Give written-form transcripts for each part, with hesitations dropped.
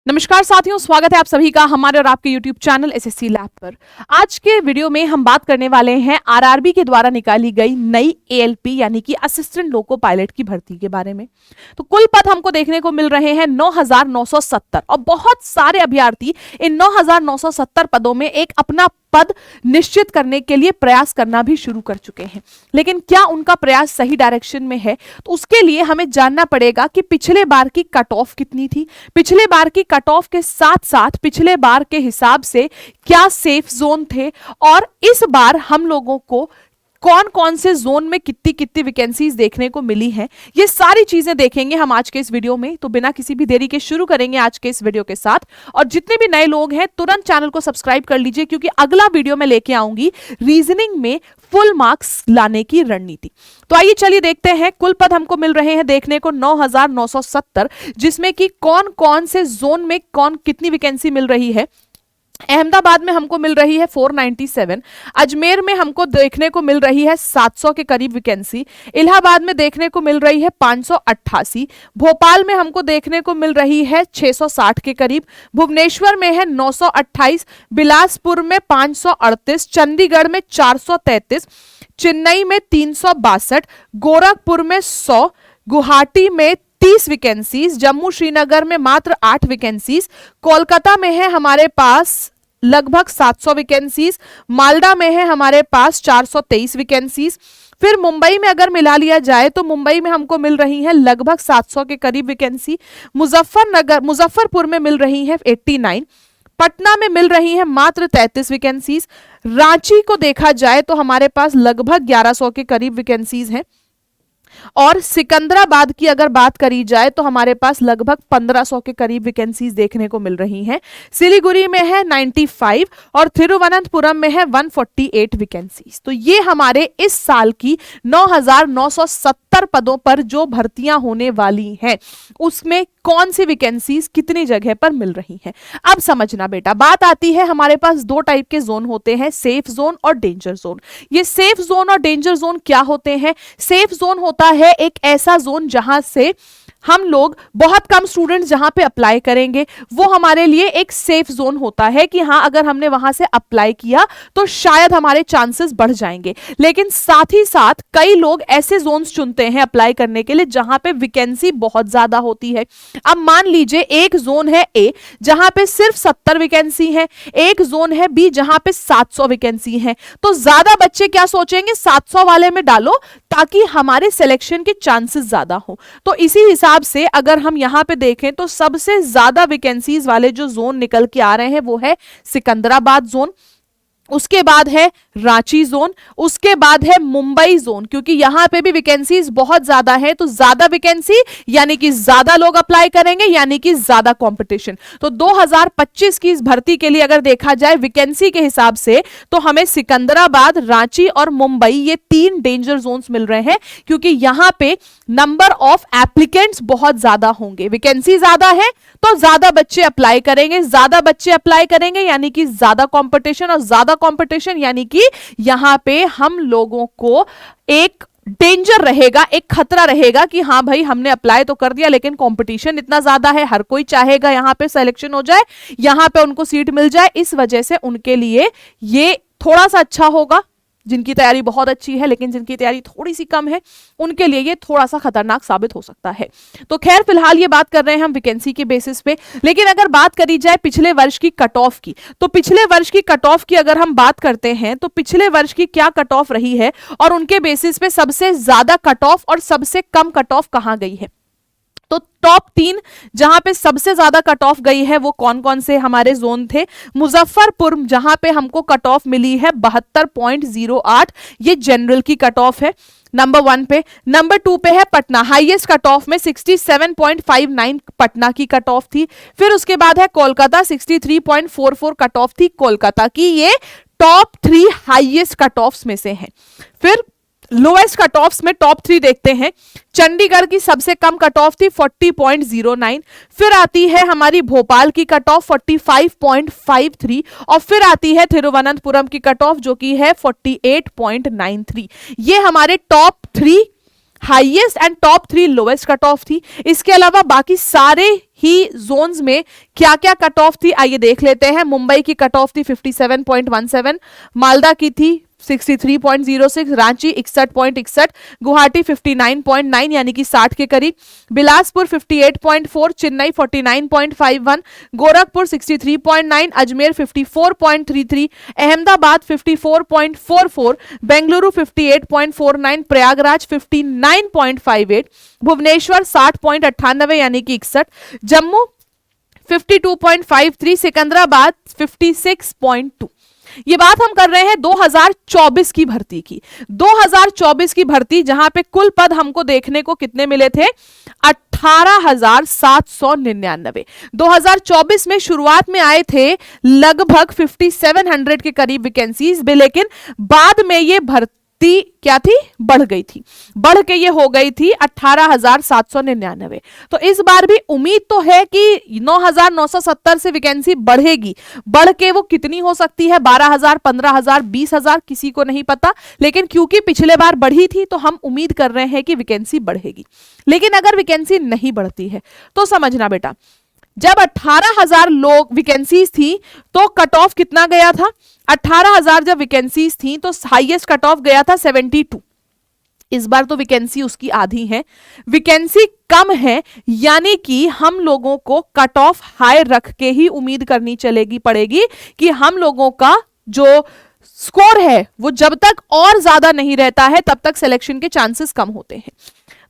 नमस्कार साथियों, स्वागत है आप सभी का हमारे और आपके YouTube चैनल एसएससी लैब पर। आज के वीडियो में हम बात करने वाले हैं आरआरबी के द्वारा निकाली गई नई एएलपी यानी कि असिस्टेंट लोको पायलट की भर्ती के बारे में। तो कुल पद हमको देखने को मिल रहे हैं 9,970 और बहुत सारे अभ्यर्थी इन 9,970 पदों में एक अपना पद निश्चित करने के लिए प्रयास करना भी शुरू कर चुके हैं। लेकिन क्या उनका प्रयास सही डायरेक्शन में है? तो उसके लिए हमें जानना पड़ेगा कि पिछले बार की कट ऑफ कितनी थी, पिछले बार की कट ऑफ के साथ साथ पिछले बार के हिसाब से क्या सेफ जोन थे और इस बार हम लोगों को कौन कौन से जोन में कितनी कितनी वैकेंसीज देखने को मिली हैं। ये सारी चीजें देखेंगे हम आज के इस वीडियो में। तो बिना किसी भी देरी के शुरू करेंगे आज के इस वीडियो के साथ। और जितने भी नए लोग हैं तुरंत चैनल को सब्सक्राइब कर लीजिए, क्योंकि अगला वीडियो में लेके आऊंगी रीजनिंग में फुल मार्क्स लाने की रणनीति। तो आइए चलिए देखते हैं। कुल पद हमको मिल रहे हैं देखने को 9,970, जिसमें कि कौन कौन से जोन में कौन कितनी वैकेंसी मिल रही है। अहमदाबाद में हमको मिल रही है 497, अजमेर में हमको देखने को मिल रही है 700 के करीब वैकेंसी, इलाहाबाद में देखने को मिल रही है 588, भोपाल में हमको देखने को मिल रही है 660 के करीब, भुवनेश्वर में है 928, बिलासपुर में 538, चंडीगढ़ में 433, चेन्नई में 362, गोरखपुर में 100, गुवाहाटी में 30 वैकेंसीज, जम्मू श्रीनगर में मात्र 8 वैकेंसीज, कोलकाता में है हमारे पास लगभग 700 वैकेंसीज, मालदा में है हमारे पास 423 वैकेंसीज। फिर मुंबई में अगर मिला लिया जाए तो मुंबई में हमको मिल रही है लगभग 700 के करीब वैकेंसी, मुजफ्फरपुर में मिल रही है 89, पटना में मिल रही है मात्र 33 वैकेंसीज, रांची को देखा जाए तो हमारे पास लगभग 1100 के करीब वैकेंसीज हैं, और सिकंदराबाद की अगर बात करी जाए तो हमारे पास लगभग 1500 के करीब वैकेंसीज देखने को मिल रही हैं। सिलीगुड़ी में है 95 और तिरुवनंतपुरम में है 148 वैकेंसीज। तो ये हमारे इस साल की 9,970 पदों पर जो भर्तियां होने वाली हैं उसमें कौन सी वैकेंसीज कितनी जगह पर मिल रही हैं। अब समझना बेटा, बात आती है हमारे पास दो टाइप के जोन होते हैं, सेफ जोन और डेंजर जोन। ये सेफ जोन और डेंजर जोन क्या होते हैं? सेफ जोन होता है एक ऐसा जोन जहां से हम लोग बहुत कम स्टूडेंट्स जहां पे अप्लाई करेंगे, वो हमारे लिए एक सेफ जोन होता है कि हाँ अगर हमने वहां से अप्लाई किया तो शायद हमारे चांसेस बढ़ जाएंगे। लेकिन साथ ही साथ कई लोग ऐसे जोन्स चुनते हैं अप्लाई करने के लिए जहां पे वैकेंसी बहुत ज्यादा होती है। अब मान लीजिए एक जोन है ए जहां पे सिर्फ 70 वैकेंसी है, एक जोन है बी जहां पे 700 वैकेंसी है। तो ज्यादा बच्चे क्या सोचेंगे, 700 वाले में डालो ताकि हमारे सिलेक्शन के चांसेस ज्यादा हो। तो इसी हिसाब से अगर हम यहां पे देखें तो सबसे ज्यादा वैकेंसीज वाले जो जोन निकल के आ रहे हैं वो है सिकंदराबाद जोन, उसके बाद है रांची जोन, उसके बाद है मुंबई जोन, क्योंकि यहां पे भी वैकेंसीज बहुत ज्यादा है। तो ज्यादा वैकेंसी यानी कि ज्यादा लोग अप्लाई करेंगे, यानी कि ज्यादा कंपटीशन। तो 2025 की इस भर्ती के लिए अगर देखा जाए वैकेंसी के हिसाब से तो हमें सिकंदराबाद, रांची और मुंबई ये 3 डेंजर जोन्स मिल रहे हैं, क्योंकि यहां पे नंबर ऑफ एप्लीकेंट्स बहुत ज्यादा होंगे। वैकेंसी ज्यादा है तो ज्यादा बच्चे अप्लाई करेंगे, ज्यादा बच्चे अप्लाई करेंगे यानी कि ज्यादा कंपटीशन, और ज्यादा कंपटीशन यानी कि यहां पे हम लोगों को एक डेंजर रहेगा, एक खतरा रहेगा कि हाँ भाई हमने अप्लाई तो कर दिया लेकिन कंपटीशन इतना ज्यादा है, हर कोई चाहेगा यहां पे सिलेक्शन हो जाए, यहां पे उनको सीट मिल जाए। इस वजह से उनके लिए ये थोड़ा सा अच्छा होगा। जिनकी तैयारी बहुत अच्छी है लेकिन जिनकी तैयारी थोड़ी सी कम है उनके लिए ये थोड़ा सा खतरनाक साबित हो सकता है। तो खैर फिलहाल ये बात कर रहे हैं हम वैकेंसी के बेसिस पे। लेकिन अगर बात करी जाए पिछले वर्ष की कट ऑफ की, तो पिछले वर्ष की कट ऑफ की अगर हम बात करते हैं तो पिछले वर्ष की क्या कट ऑफ रही है और उनके बेसिस पे सबसे ज्यादा कट ऑफ और सबसे कम कट ऑफ कहां गई है। तो टॉप 3 जहां पे सबसे ज्यादा कट ऑफ गई है वो कौन कौन से हमारे जोन थे? मुजफ्फरपुर जहां पे हमको कट ऑफ मिली है 72.08, ये जनरल की कट ऑफ है नंबर 1 पे। नंबर 2 पे है पटना, हाईएस्ट कट ऑफ में 67.59 पटना की कट ऑफ थी। फिर उसके बाद है कोलकाता, 63.44 कट ऑफ थी कोलकाता की। ये टॉप 3 हाईएस्ट कट ऑफ्स में से है। फिर लोएस्ट कट ऑफ्स में टॉप 3 देखते हैं। चंडीगढ़ की सबसे कम कट ऑफ थी 40.09, फिर आती है हमारी भोपाल की कट ऑफ 45.53 और फिर आती है तिरुवनंतपुरम की कट ऑफ जो कि है 48.93। ये हमारे top 3 highest and top 3 lowest cut off थी। इसके अलावा बाकी सारे ही जोन्स में क्या क्या कट ऑफ थी आइए देख लेते हैं। मुंबई की कट ऑफ थी 57.17, मालदा की थी 63.06, रांची 61.61, गुवाहाटी 59.9 यानी कि 60 के करीब, बिलासपुर 58.4, चेन्नई 49.51, गोरखपुर 63.9, अजमेर 54.33, अहमदाबाद 54.44, बेंगलुरु 58.49, प्रयागराज 59.58, भुवनेश्वर 60.98 यानी कि 61, जम्मू 52.53, सिकंदराबाद 56.2। ये बात हम कर रहे हैं 2024 की भर्ती की। 2024 की भर्ती जहां पे कुल पद हमको देखने को कितने मिले थे, 18,799। 2024 में शुरुआत में आए थे लगभग 5700 के करीब वैकेंसीज भी, लेकिन बाद में ये भर्ती क्या थी, बढ़ गई थी, बढ़ के ये हो गई थी 18,799। तो इस बार भी उम्मीद तो है कि 9,970 से वैकेंसी बढ़ेगी। बढ़ के वो कितनी हो सकती है, 12,000, 15,000, 20,000, किसी को नहीं पता, लेकिन क्योंकि पिछले बार बढ़ी थी तो हम उम्मीद कर रहे हैं कि वैकेंसी बढ़ेगी। लेकिन अगर वैकेंसी नहीं बढ़ती है तो समझना बेटा, जब 18,000 लोग वैकेंसीज थी तो कट ऑफ कितना गया था, 18,000 जब वैकेंसीज थी तो हाईएस्ट कट ऑफ गया था 72। इस बार तो वैकेंसी उसकी आधी है, वैकेंसी कम है, यानी कि हम लोगों को कट ऑफ हाई रख के ही उम्मीद करनी पड़ेगी कि हम लोगों का जो स्कोर है वो जब तक और ज्यादा नहीं रहता है तब तक सिलेक्शन के चांसेस कम होते हैं।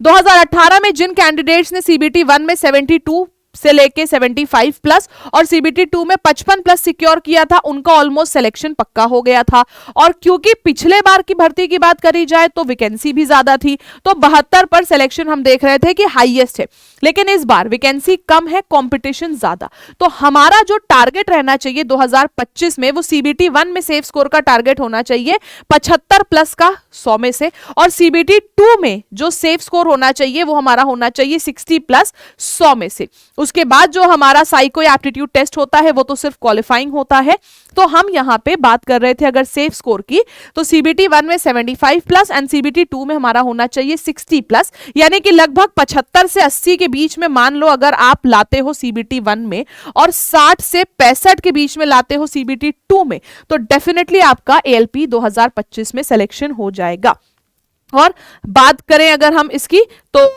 2018 में जिन कैंडिडेट्स ने सीबीटी 1 में 72 से लेके 75 प्लस और सीबीटी 2 में 55 प्लस सिक्योर किया था, उनका ऑलमोस्ट सिलेक्शन पक्का हो गया था। और क्योंकि पिछले बार की भर्ती की बात करी जाए तो वैकेंसी भी ज्यादा थी, तो 72 पर सिलेक्शन हम देख रहे थे कि हाईएस्ट है। लेकिन इस बार वैकेंसी कम है, कंपटीशन ज्यादा, तो हमारा जो टारगेट रहना चाहिए 2025 में वो सीबीटी 1 में सेफ स्कोर का टारगेट होना चाहिए 75 प्लस का 100 में से, और सीबीटी 2 में जो सेफ स्कोर होना चाहिए वो हमारा होना चाहिए 60 प्लस 100 में से। उसके बाद जो हमारा साइको एप्टीट्यूड टेस्ट होता है वो तो सिर्फ क्वालिफाइंग होता है। तो हम यहां पे बात कर रहे थे अगर सेफ स्कोर की, तो सीबीटी 1 में 75 प्लस एंड सीबीटी 2 में हमारा होना चाहिए 60 प्लस, यानी कि लगभग 75 से 80 के बीच में मान लो अगर आप लाते हो सीबीटी 1 में और 60 से 65 के बीच में लाते हो सीबीटी 2 में, तो डेफिनेटली आपका एएलपी 2025 में सिलेक्शन हो जाएगा। और बात करें अगर हम इसकी तो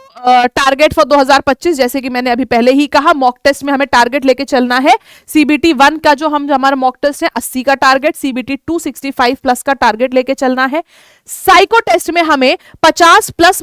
टारगेट फॉर 2025 जैसे कि मैंने अभी पहले ही कहा, मॉक टेस्ट में हमें टारगेट लेके चलना है। सीबीटी 1 का जो हमारा मॉक टेस्ट है 80 का टारगेट, सीबीटी 2 65 प्लस का टारगेट लेके चलना है। साइको टेस्ट में हमें 50 प्लस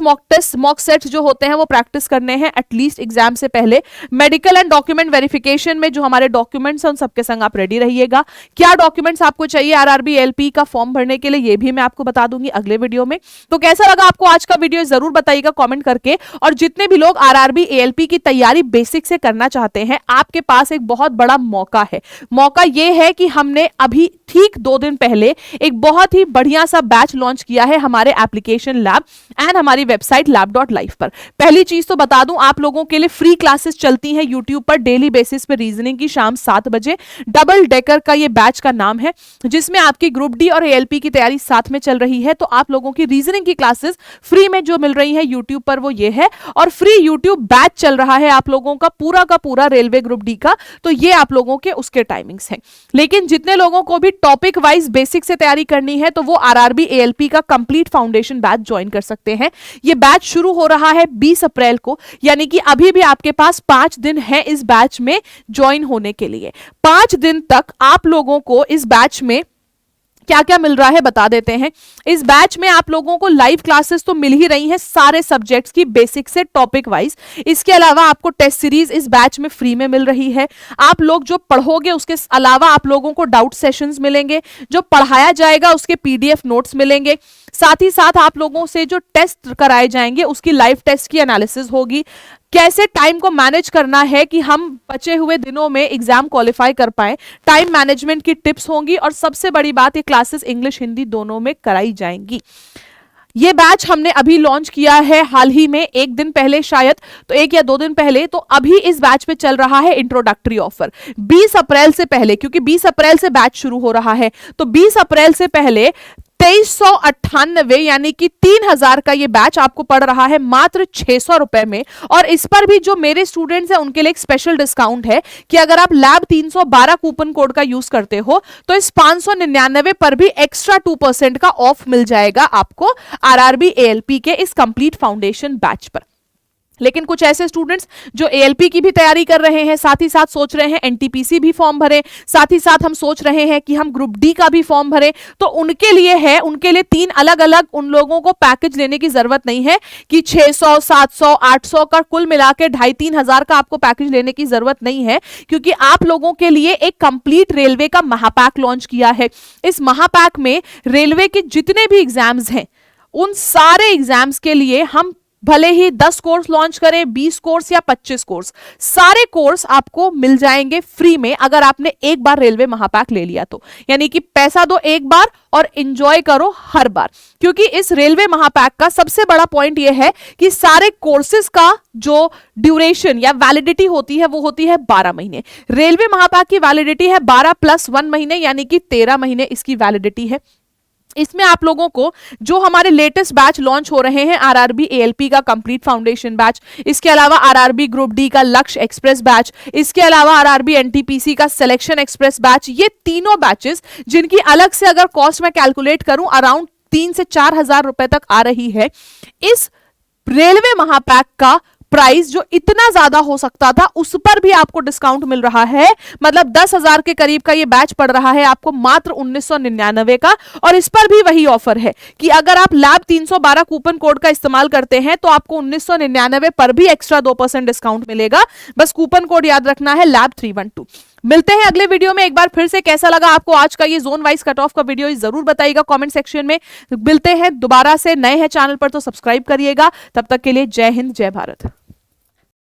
मॉक सेट जो होते हैं वो प्रैक्टिस करने हैं एटलीस्ट एग्जाम से पहले। मेडिकल एंड डॉक्यूमेंट वेरिफिकेशन में जो हमारे डॉक्यूमेंट्स हैं उन सबके संग आप रेडी रहिएगा। क्या डॉक्यूमेंट्स आपको चाहिए आरआरबी एएलपी का फॉर्म भरने के लिए ये भी मैं आपको बता दूंगी अगले वीडियो में। तो कैसा लगा आपको आज का वीडियो जरूर बताइएगा कमेंट करके। और जितने भी लोग आरआरबी एएलपी की तैयारी बेसिक से करना चाहते हैं, आपके पास एक बहुत बड़ा मौका है। मौका यह है कि हमने अभी ठीक 2 दिन पहले एक बहुत ही बढ़िया सा बैच लॉन्च किया है हमारे एप्लीकेशन लैब एंड हमारी वेबसाइट lab.life पर। पहली चीज तो बता दूं, आप लोगों के लिए फ्री क्लासेस चलती हैं यूट्यूब पर डेली बेसिस पे रीजनिंग की शाम 7 बजे। डबल डेकर का ये बैच का नाम है, जिसमें आपकी ग्रुप डी और एएलपी की तैयारी साथ में चल रही है। तो आप लोगों की रीजनिंग की क्लासेस फ्री में जो मिल रही है यूट्यूब पर वो ये है, और फ्री यूट्यूब बैच चल रहा है आप लोगों का पूरा रेलवे ग्रुप डी का। तो ये आप लोगों के उसके टाइमिंग्स हैं। लेकिन जितने लोगों को भी टॉपिक वाइज बेसिक से तैयारी करनी है तो वो आरआरबी एएलपी का कंप्लीट फाउंडेशन बैच ज्वाइन कर सकते हैं। ये बैच शुरू हो रहा है 20 अप्रैल को, यानी कि अभी भी आपके पास 5 दिन है इस बैच में ज्वाइन होने के लिए। 5 दिन तक आप लोगों को इस बैच में क्या क्या मिल रहा है बता देते हैं। इस बैच में आप लोगों को लाइव क्लासेस तो मिल ही रही हैं सारे सब्जेक्ट्स की बेसिक से टॉपिक वाइज। इसके अलावा आपको टेस्ट सीरीज इस बैच में फ्री में मिल रही है। आप लोग जो पढ़ोगे उसके अलावा आप लोगों को डाउट सेशंस मिलेंगे, जो पढ़ाया जाएगा उसके पीडीएफ नोट्स मिलेंगे। साथ ही साथ आप लोगों से जो टेस्ट कराए जाएंगे उसकी लाइव टेस्ट की एनालिसिस होगी। कैसे टाइम को मैनेज करना है कि हम बचे हुए दिनों में एग्जाम क्वालिफाई कर पाए, टाइम मैनेजमेंट की टिप्स होंगी। और सबसे बड़ी बात, ये क्लासेस इंग्लिश हिंदी दोनों में कराई जाएंगी। ये बैच हमने अभी लॉन्च किया है हाल ही में, 1 दिन पहले शायद, तो 1 या 2 दिन पहले। तो अभी इस बैच पे चल रहा है इंट्रोडक्टरी ऑफर 20 अप्रैल से पहले, क्योंकि 20 अप्रैल से बैच शुरू हो रहा है। तो 20 अप्रैल से पहले 2398 यानी कि 3000 का ये बैच आपको पड़ रहा है मात्र 600 रुपए में। और इस पर भी जो मेरे स्टूडेंट्स हैं उनके लिए एक स्पेशल डिस्काउंट है कि अगर आप लैब 312 कूपन कोड का यूज करते हो तो इस 599 पर भी एक्स्ट्रा 2% का ऑफ मिल जाएगा आपको आरआरबी एएलपी के इस कंप्लीट फाउंडेशन बैच पर। लेकिन कुछ ऐसे स्टूडेंट्स जो एएलपी की भी तैयारी कर रहे हैं, साथ ही साथ सोच रहे हैं एनटीपीसी भी फॉर्म भरें, साथ ही साथ हम सोच रहे हैं कि हम ग्रुप डी का भी फॉर्म भरें, तो उनके लिए है, उनके लिए 3 अलग अलग उन लोगों को पैकेज लेने की जरूरत नहीं है कि 600, 700, 800 का कुल मिला के 2,500-3 हजार का आपको पैकेज लेने की जरूरत नहीं है, क्योंकि आप लोगों के लिए एक कंप्लीट रेलवे का महापैक लॉन्च किया है। इस महापैक में रेलवे के जितने भी एग्जाम्स हैं उन सारे एग्जाम्स के लिए हम भले ही 10 कोर्स लॉन्च करें, 20 कोर्स या 25 कोर्स, सारे कोर्स आपको मिल जाएंगे फ्री में अगर आपने एक बार रेलवे महापैक ले लिया तो। यानी कि पैसा दो एक बार और एंजॉय करो हर बार, क्योंकि इस रेलवे महापैक का सबसे बड़ा पॉइंट यह है कि सारे कोर्सेज का जो ड्यूरेशन या वैलिडिटी होती है वो होती है 12 महीने। रेलवे महापैक की वैलिडिटी है 12 + 1 महीने यानी कि 13 महीने इसकी वैलिडिटी है। इसमें आप लोगों को जो हमारे लेटेस्ट बैच लॉन्च हो रहे हैं, आरआरबी एएलपी का कंप्लीट फाउंडेशन बैच, इसके अलावा आरआरबी ग्रुप डी का लक्ष्य एक्सप्रेस बैच, इसके अलावा आरआरबी एनटीपीसी का सिलेक्शन एक्सप्रेस बैच, ये तीनों बैचेस जिनकी अलग से अगर कॉस्ट मैं कैलकुलेट करूं अराउंड 3 से 4 हजार रुपए तक आ रही है, इस रेलवे महापैक का प्राइस जो इतना ज्यादा हो सकता था उस पर भी आपको डिस्काउंट मिल रहा है। मतलब 10,000 के करीब का ये बैच पड़ रहा है आपको मात्र 1999 का। और इस पर भी वही ऑफर है कि अगर आप लैब 312 कूपन कोड का इस्तेमाल करते हैं तो आपको 1999 पर भी एक्स्ट्रा 2% डिस्काउंट मिलेगा। बस कूपन कोड याद रखना है लैब 312। मिलते हैं अगले वीडियो में। एक बार फिर से कैसा लगा आपको आज का ये जोन वाइज कट ऑफ का वीडियो जरूर बताइएगा कमेंट सेक्शन में। मिलते हैं दोबारा से, नए हैं चैनल पर तो सब्सक्राइब करिएगा। तब तक के लिए जय हिंद, जय भारत।